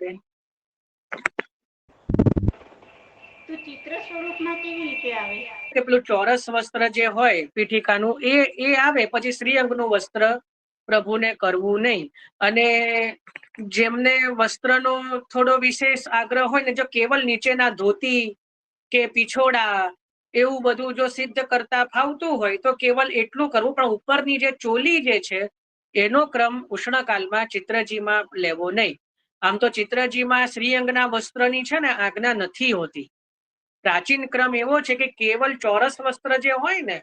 બેન તો ચિત્ર સ્વરૂપમાં કેવી રીતે આવે? કે પેલું ચોરસ વસ્ત્ર જે હોય પીઠિકાનું એ આવે, પછી શ્રીઅંગનું વસ્ત્ર પ્રભુને કરવું નહીં. અને જેમને વસ્ત્રનો થોડો વિશેષ આગ્રહ હોય ને, જો કેવલ નીચેના ધોતી કે પીછોડા એવું બધું જો સિદ્ધ કરતા ફાવતું હોય તો કેવલ એટલું કરવું, પણ ઉપરની જે ચોલી જે છે એનો ક્રમ ઉષ્ણકાલમાં ચિત્રજીમાં લેવો નહીં. આમ તો ચિત્રજીમાં શ્રીઅંગના વસ્ત્રની છે ને આજ્ઞા નથી હોતી. પ્રાચીન ક્રમ એવો છે કે કેવલ ચોરસ વસ્ત્ર જે હોય ને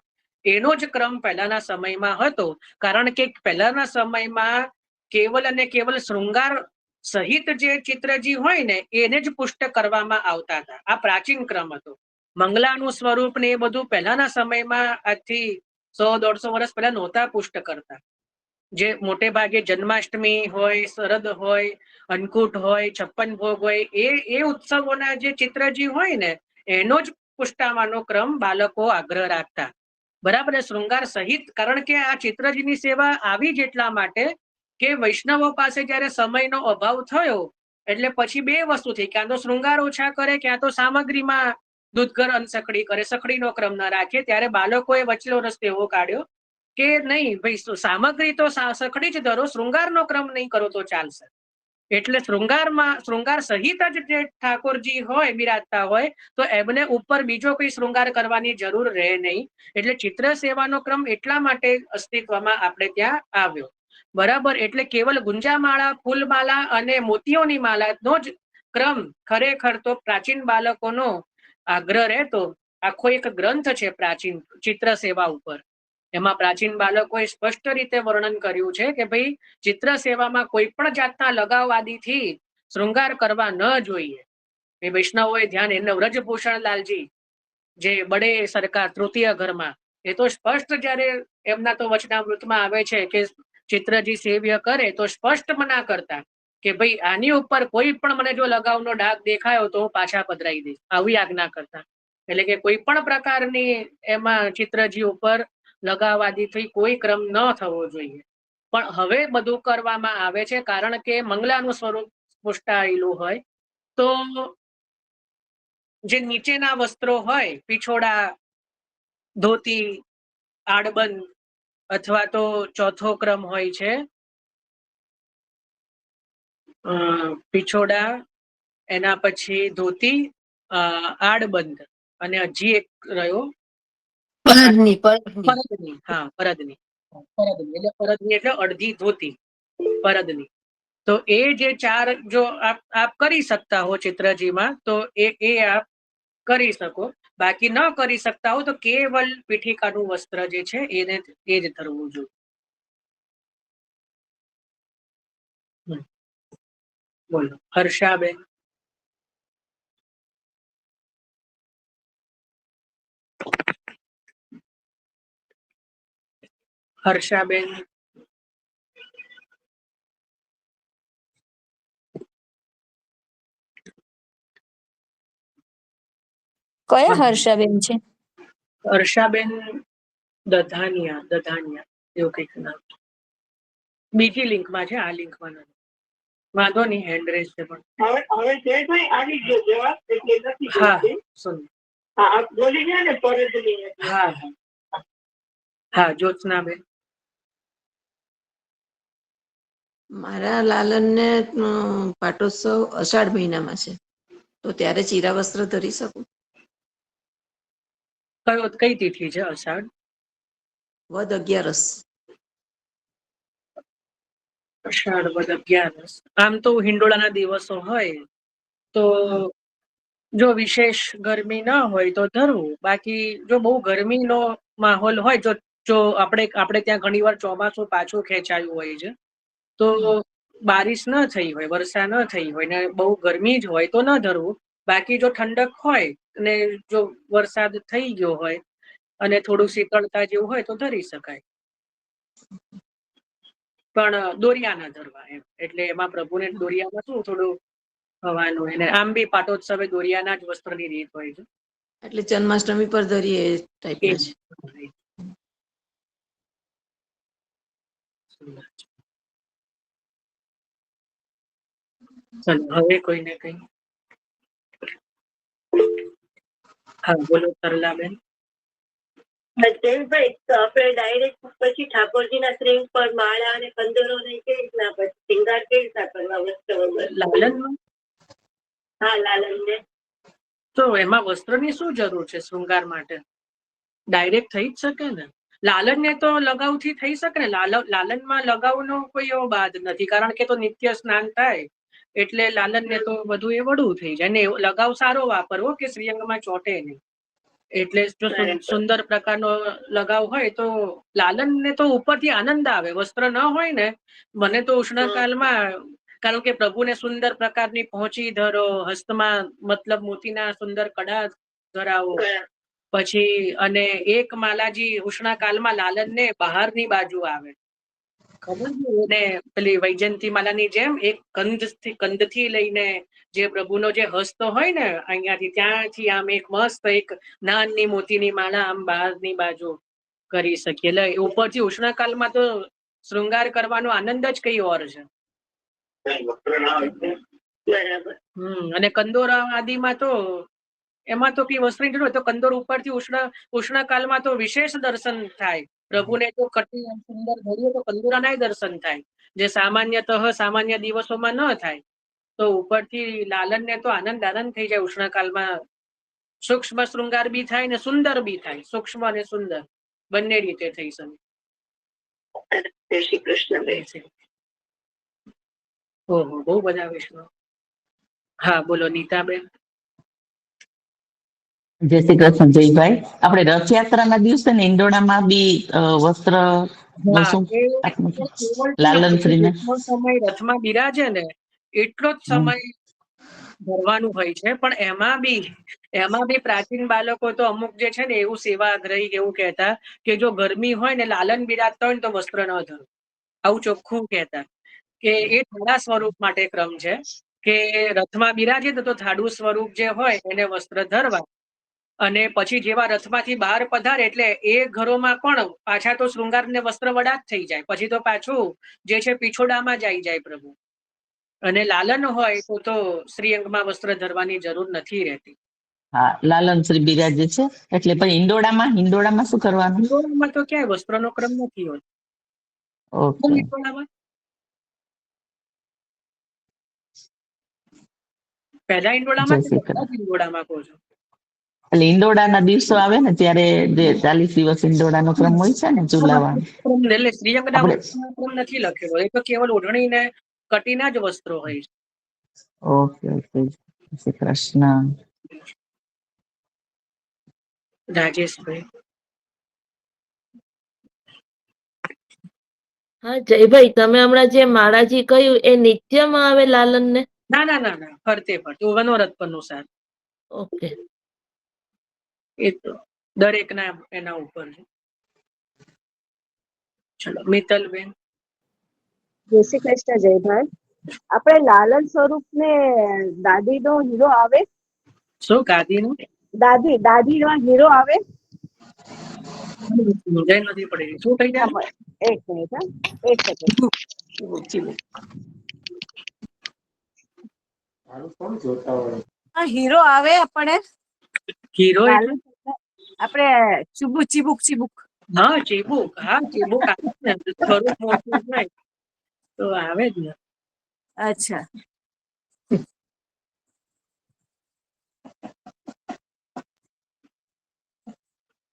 એનો જ ક્રમ પહેલાના સમયમાં હતો. કારણ કે પહેલાના સમયમાં કેવલ અને કેવલ શૃંગાર સહિત જે ચિત્રજી હોય ને એને જ પુષ્ટ કરવામાં આવતા હતા. આ પ્રાચીન ક્રમ હતો. મંગલાનું સ્વરૂપ ને એ બધું પહેલાના સમયમાં આજથી 100-150 વર્ષ પહેલા નહોતા પુષ્ટ કરતા. જે મોટે ભાગે જન્માષ્ટમી હોય, શરદ હોય, અન્નકૂટ હોય, 56 ભોગ હોય, એ ઉત્સવોના જે ચિત્રજી હોય ને એનો જ પુષ્ટાવાનો ક્રમ બાળકો આગ્રહ રાખતા. બરાબર, શૃંગાર સહિત. કારણ કે આ ચિત્રજીની સેવા આવી જ એટલા માટે કે વૈષ્ણવો પાસે જયારે સમયનો અભાવ થયો એટલે પછી બે વસ્તુ થઈ, ક્યાં તો શૃંગાર ઓછા કરે, ક્યાં તો સામગ્રીમાં દૂધઘર અનસકડી કરે, સખડીનો ક્રમ ના રાખે. ત્યારે બાળકોએ વચલો રસ્તો એવો કાઢ્યો કે નહીં ભાઈ, સામગ્રી તો સખડી જ ધરો, શૃંગારનો ક્રમ નહીં કરો તો ચાલશે. એટલે શૃંગાર સહિત જ જે ઠાકોરજી હોય બિરાજતા હોય તો એમને ઉપર બીજો કોઈ શૃંગાર કરવાની જરૂર રહે નહીં. એટલે ચિત્ર સેવાનો ક્રમ એટલા માટે અસ્તિત્વમાં આપણે ત્યાં આવ્યો. બરાબર, એટલે કેવલ ગુંજામાળા, ફૂલમાળા અને મોતીઓની માળાનો જ ક્રમ ખરેખર તો પ્રાચીન બાળકોનો આગ્રહ રહેતો. આખો એક ગ્રંથ છે પ્રાચીન ચિત્ર સેવા ઉપર. એમાં પ્રાચીન બાળકોએ સ્પષ્ટ રીતે વર્ણન કર્યું છે કે ભાઈ ચિત્ર સેવામાં કોઈ પણ જાતના લગાવ આદિથી શૃંગાર કરવા ન જોઈએ. એ વૈષ્ણવોએ ધ્યાન, એને વ્રજભૂષણ લાલજી જે બડે સરકાર તૃતીય ઘરમાં, એ તો સ્પષ્ટ જયારે એમના તો વચનામૃતમાં આવે છે કે ચિત્રજી સેવ્ય કરે તો સ્પષ્ટ મના કરતા કે ભાઈ આની ઉપર કોઈ પણ મને જો લગાવનો ડાઘ દેખાયો તો હું પાછા પધરાઈ દઈશ, આવી આજ્ઞા કરતા. એટલે કે કોઈ પણ પ્રકારની એમાં ચિત્રજી ઉપર લગાવાદીથી કોઈ ક્રમ ન થવો જોઈએ. પણ હવે બધું કરવામાં આવે છે કારણ કે મંગલાનું સ્વરૂપ પુષ્ટાયેલું હોય તો જે નીચેના વસ્ત્રો હોય, પીછોડા, ધોતી, આડબંધ, અથવા તો ચોથો ક્રમ હોય છે પીછોડા, એના પછી ધોતી, આડબંધ, અને હજી એક રહ્યો પરદની. પરદની. હા, પરદની. પરદની એટલે અડધી ધોતી, પરદની. તો એ જે ચાર જો આપ કરી શકતા હો ચિત્રજીમાં તો એ આપ કરી શકો. બાકી ન કરી શકતા હો તો કેવલ પીઠિકાનું વસ્ત્ર જે છે એને એ જ ધરવું જોઈએ. બોલો હર્ષાબેન. હર્ષાબેન. કયા હર્ષાબેન છે? હર્ષાબેન દધાનિયા એવું કંઈક નામ છે. બીજી લિંકમાં છે, આ લિંકમાં નથી. વાંધો નહીં, હેન્ડ રેઝ છે પણ. હવે જયભાઈ આવી ગયો જવાબ, એટલે નથી. હા, સુન. હા, આપ બોલી ગયા ને પરદની. હા હા, જ્યોત્સનાબેન. મારા લાલનને પાટોત્સવ અષાઢ મહિનામાં છે, તો ત્યારે ચીરા વસ્ત્ર ધરી શકું? કઈ તિથિ છે અષાઢ? વદ 11. અષાઢ વદ 11. આમ તો હિંડોળાના દિવસો હોય તો જો વિશેષ ગરમી ના હોય તો ધરવું. બાકી જો બહુ ગરમીનો માહોલ હોય, જો આપણે ત્યાં ઘણી વાર ચોમાસું પાછું ખેંચાયું હોય છે તો બારિશ ન થઈ હોય, વર્ષા ન થઈ હોય ને બહુ ગરમી જ હોય તો ન ધરવું. બાકી જો ઠંડક હોય ને જો વરસાદ થઈ ગયો હોય અને થોડું શીતળતા જેવું હોય તો ધરી શકાય. પણ દોરિયા ના ધરવા એમ. એટલે એમાં પ્રભુને દોરિયામાં શું થોડું હવાનું, એને આમ બી પાટોત્સવે દોરિયાના જ વસ્ત્રની રીત હોય છે. એટલે જન્માષ્ટમી પર ધરીએ એ ટાઈપના છે. ચલો હવે કોઈને કઈ. હા બોલો સરલાબેન. જયભાઈ, તો આપણે ડાયરેક્ટ પછી ઠાકોરજીના શ્રીંગ પર માળા અને કંદરો ને કેવી રીતના પછી શિંગાર કેવી રીતના કરવા વસ્ત્ર વગર? લાલનમાં હા, લાલન ને. તો એમાં વસ્ત્રની શું જરૂર છે શૃંગાર માટે? ડાયરેક્ટ થઈ જ શકે ને. લાલન ને તો લગાવથી થઈ શકે ને. લાલનમાં લગાવનો કોઈ એવો બાદ નથી, કારણ કે તો નિત્ય સ્નાન થાય એટલે લાલન ને તો બધું એ વડું થઈ જાય ને. લગાવ સારો વાપરવો કે શ્રીઅંગમાં ચોટે નહીં. એટલે જો સુંદર પ્રકારનો લગાવ હોય તો લાલન ને તો ઉપરથી આનંદ આવે. વસ્ત્ર ન હોય ને, મને તો ઉષ્ણકાલમાં, કારણ કે પ્રભુને સુંદર પ્રકારની પહોંચી ધરો, હસ્તમાં મતલબ મોતીના સુંદર કડા ધરાવો, પછી અને એક માલાજી ઉષ્ણકાલમાં લાલન ને બહારની બાજુ આવે, ખબર ને, પેલી વૈજયંતી માલાની જેમ એક કંદથી લઈને જે પ્રભુનો જે હસ્ત હોય ને અહીંયાથી ત્યાંથી આમ એક મસ્ત એક નાની મોતીની માળા આમ બહારની બાજુ કરી શકીએ. એટલે ઉપરથી ઉષ્ણકાલમાં તો શૃંગાર કરવાનો આનંદ જ કઈ ઓર છે. બરાબર. અને કંદોરા આદિમાં તો એમાં તો કઈ વસ્ત્રની જરૂર હોય તો કંદોર ઉપરથી ઉષ્ણકાલમાં તો વિશેષ દર્શન થાય. પ્રભુને તો કટી સુંદર ધરીએ તો કંદોરાના દર્શન થાય, જે સામાન્ય દિવસોમાં ન થાય. તો ઉપરથી લાલન ને તો આનંદ થઈ જાય. ઉષ્ણકાલમાં સૂક્ષ્મ શૃંગાર બી થાય ને સુંદર બી થાય. સૂક્ષ્મ અને સુંદર બંને રીતે થઈ શકે. જય શ્રી કૃષ્ણ. ઓહો, બહુ બધા વિષ્ણુ. હા બોલો નીતાબેન. જય શ્રી કૃષ્ણ જયભાઈ. આપણે રથયાત્રાના દિવસે ને ઈંડોળામાં બી વસ્ત્ર લાલન શ્રીને સમય રથમાં બિરાજે ને એટલો જ સમય ભરવાનું હોય છે. પણ એમાં બી પ્રાચીન બાળકો તો અમુક જે છે ને એવું સેવાગ્રહી એવું કહેતા કે જો ગરમી હોય ને લાલન બિરાજતા હોય ને તો વસ્ત્ર ન ધરો, આવું ચોખ્ખું કહેતા. કે એ થાળા સ્વરૂપ માટે ક્રમ છે કે રથમાં બિરાજે તો થાળું સ્વરૂપ જે હોય એને વસ્ત્ર ધરવા, અને પછી જેવા રથમાંથી બહાર પધારે એટલે એ ઘરોમાં પણ પાછા તો શૃંગાર ને વસ્ત્ર વડા જ થઈ જાય. પછી તો પાછું જે છે પીછોડામાં જ આવી જાય પ્રભુ. અને લાલન હોય તો શ્રીઅંગમાં વસ્ત્ર ધરવાની જરૂર નથી રહેતી. હા, લાલન શ્રી બિરાજે છે. એટલે પછી હિંડોળામાં શું કરવાનું? હિંડોળામાં તો ક્યાંય વસ્ત્રનો ક્રમ નથી હોતો. ઓકે. પહેલા હિંડોળામાં કહો છો? એટલે ઈંડોળાના દિવસો આવે ને ત્યારે જે 40 દિવસ ઈંડોળાનો ક્રમ હોય છે ને ઝુલાવાનો. એટલે શ્રીઅંગના વસ્ત્રનો ક્રમ નથી લખેલો. એ તો કેવલ ઓઢણી ને કટીના જ વસ્ત્રો હોય છે. ઓકે. જય શ્રી કૃષ્ણ. રાજેશભાઈ. હા જયભાઈ, તમે હમણાં જે માળાજી કહ્યું એ નિત્યમાં આવે લાલન ને? ના, ફરતે વનોરથ પરનું સાર. ઓકે. એ તો દરેક ના એના ઉપર છે. ચલો મિત્તલબેન. જય શ્રી કૃષ્ણ જયભાઈ. આપણે લાલન સ્વરૂપ ને દાદી નો હીરો આવે? શું ગાદીનો? દાદી નો હીરો આવે? સમજાય નથી પડી. શું થઈ જાય? એક મિનિટ, એક સેકન્ડ. હીરો આવે આપણે? હીરો એટલે આપણે ચીબુક. હા ચીબુક. હા ચીબુક આવે ને, સ્વરૂપ મોટું હોય તો આવે જ ને. અચ્છા.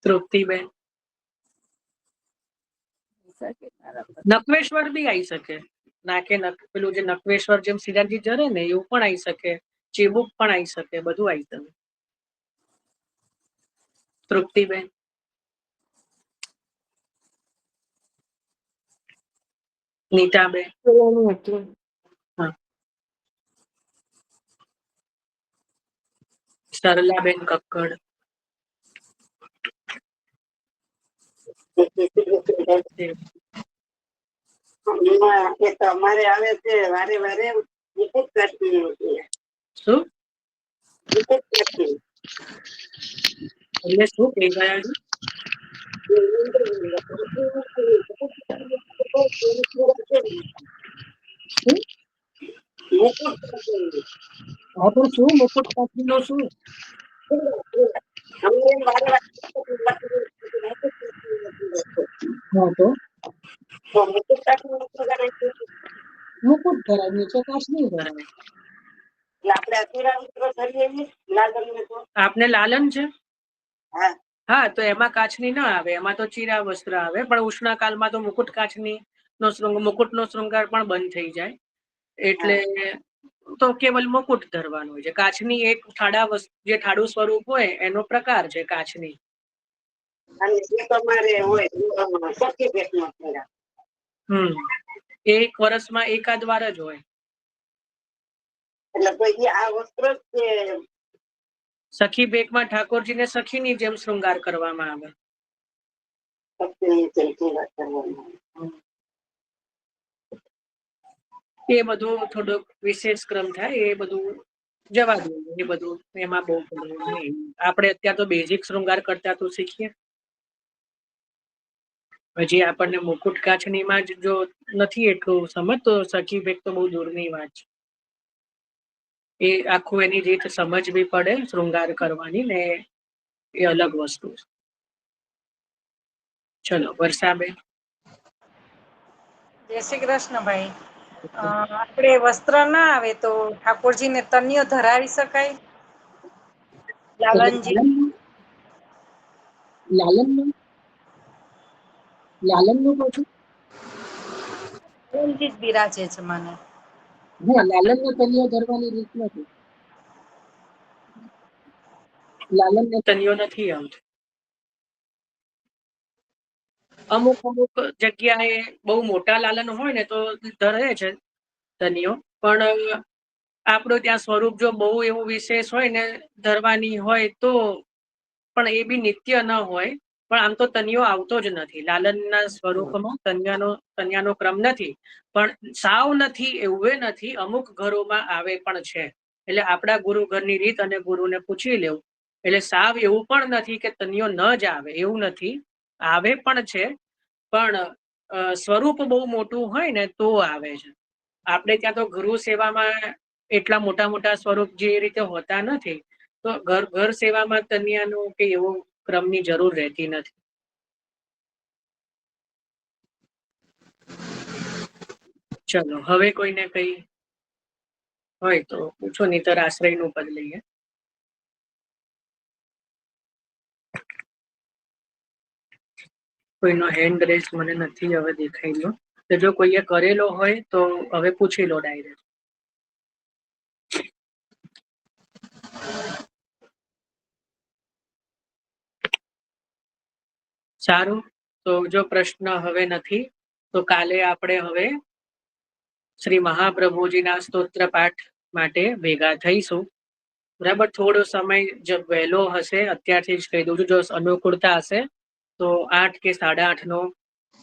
તૃપ્તિબેન. નકવેશ્વર બી આવી શકે. નાકે પેલું જે નકવેશ્વર જેમ સિરાજી જરે ને એવું પણ આવી શકે. ચીબુક પણ આવી શકે. બધું આવી શકે. તૃપ્તિબેન. નીતાબેન. હા. સરલાબેન કક્કડ. એ તો અમારે આવે છે વારે મુકુટ કરતી. શું એટલે શું કહી ગયા છે? મુકુટ કાઢી. હા, પણ શું મુકુટ કાઢીનો શું? અમને વારે વારે હા, તો મુકુટ કાઢીનો વસ્ત્ર મુકુટ ધરાય, નીચે કાચની ધરાય. આપણે અધૂરા વસ્ત્રો ધરીએ છીએ લાલનને તો. આપને લાલન છે? હા. હા, તો એમાં કાચની ના આવે, એમાં તો ચીરા વસ્ત્ર આવે. પણ ઉષ્ણકાળમાં તો મુકુટ કાચની મુકુટનો શૃંગાર પણ બંધ થઈ જાય, એટલે તો કેવલ મુકુટ ધરવાનું હોય છે. કાચની એક જે ઠાડું સ્વરૂપ હોય એનો પ્રકાર છે કાચની. અને જે તમારે હોય સખી ભેટનો શૃંગાર. એક વર્ષમાં એકાદ વાર જ હોય. એટલે પછી આ વસ્ત્ર જ સખી ભેટમાં ઠાકોરજીને સખીની જેમ શૃંગાર કરવામાં આવે. સખીની જેમ શૃંગાર કરવામાં આવે. એ બધું થોડોક વિશેષ ક્રમ થાય, એ બધું જવા દો. એ બધું એમાં બહુ નહીં. આપણે અત્યારે તો બેઝિક શૃંગાર કરતા તો શીખીએ. હજી આપણને મુકુટ કાચનીમાં જ જો નથી એટલું સમજ, તો સખી ભેટ તો બહુ દૂરની વાત છે. એ આખું એની રીત સમજવી પડે શૃંગાર કરવાની, ને એ અલગ વસ્તુ છે. ચલો, વર્ષાબેન. જય શ્રી કૃષ્ણ ભાઈ. આપણે વસ્ત્ર ના આવે તો ઠાકોરજીને તનિયો ધરાવી શકાય? લાલનજી લાલનનું કહું છું. લાલનજી જ બિરાજે છે મને. હા, લાલનનો તનિયો ધરવાની રીત નથી. લાલનનો તનિયો નથી આવતો. અમુક જગ્યાએ બહુ મોટા લાલન હોય ને તો ધરે છે તનિયો, પણ આપણું ત્યાં સ્વરૂપ જો બહુ એવું વિશેષ હોય ને ધરવાની હોય તો, પણ એ બી નિત્ય ન હોય. પણ આમ તો તનિયો આવતો જ નથી લાલનના સ્વરૂપમાં. તનિયાનો ક્રમ નથી, પણ સાવ નથી એવું નથી. અમુક ઘરોમાં આવે પણ છે. એટલે આપણા ગુરુ ઘરની રીત અને ગુરુને પૂછી લેવું. એટલે સાવ એવું પણ નથી કે તનિયો ન જ આવે, એવું નથી. આવે પણ છે, પણ સ્વરૂપ બહુ મોટું હોય ને તો આવે છે. આપણે ત્યાં તો ગુરુ સેવામાં એટલા મોટા મોટા સ્વરૂપ જે રીતે હોતા નથી, તો ઘર સેવામાં તનિયાનું કે એવો ક્રમની જરૂર રહેતી નથી. ચલો, હવે કોઈને કઈ હોય તો પૂછો, નહીતર આશ્રયનું પદ લઈએ. કોઈનો હેન્ડ રેસ મને નથી હવે દેખાઈ ગયો. તો જો કોઈએ કરેલો હોય તો હવે પૂછી લો ડાયરેક્ટ. સારું, તો જો પ્રશ્ન હવે નથી તો કાલે આપણે હવે શ્રી મહાપ્રભુજીના સ્તોત્ર પાઠ માટે ભેગા થઈશું. બરાબર, થોડો સમય વહેલો હશે, અત્યારથી જ કહી દઉં છું. જો અનુકૂળતા હશે તો 8 કે 8:30 નો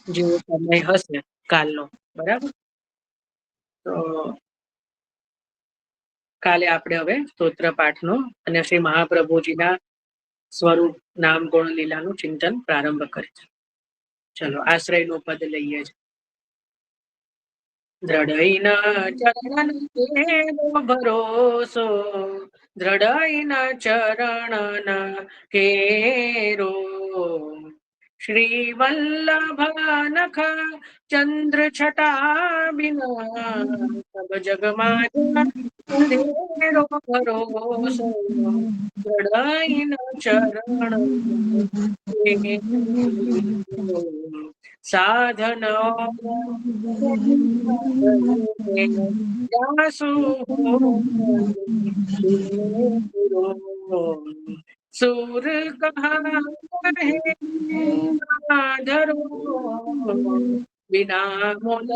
જેવો સમય હશે કાલનો. બરાબર, તો કાલે આપણે હવે સ્તોત્ર પાઠનો અને શ્રી મહાપ્રભુજીના સ્વરૂપ, નામ, ગુણ, લીલાનું ચિંતન પ્રારંભ કરીશું. ચલો, આશ્રયનું પદ લઈએ છીએ. દ્રઢઈના ચરણ કેરો ભરોસો, દ્રઢઈના ચરણ કેરો, શ્રી વલ્લભનખ ચંદ્ર છટા બિના, સબ જગમાં અંધેરો ભરોસો, દ્રઢઈના ચરણ કેરો, સાધન સુર ધરો બિના મોલ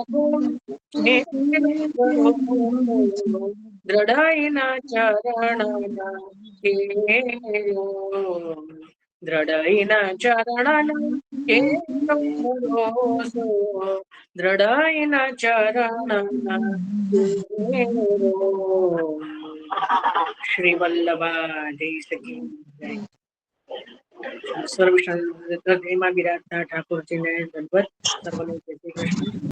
દ્રઢઈના ચરણ કેરો, દ્રઢઈના ચરણ કેરો ભરોસો, દ્રઢઈના ચરણ કેરો. શ્રી વલ્લભાધીશ કી જય. સર્વમાં બિરાજતા ઠાકોરજીને દંડવત. સર્વને જય શ્રી કૃષ્ણ.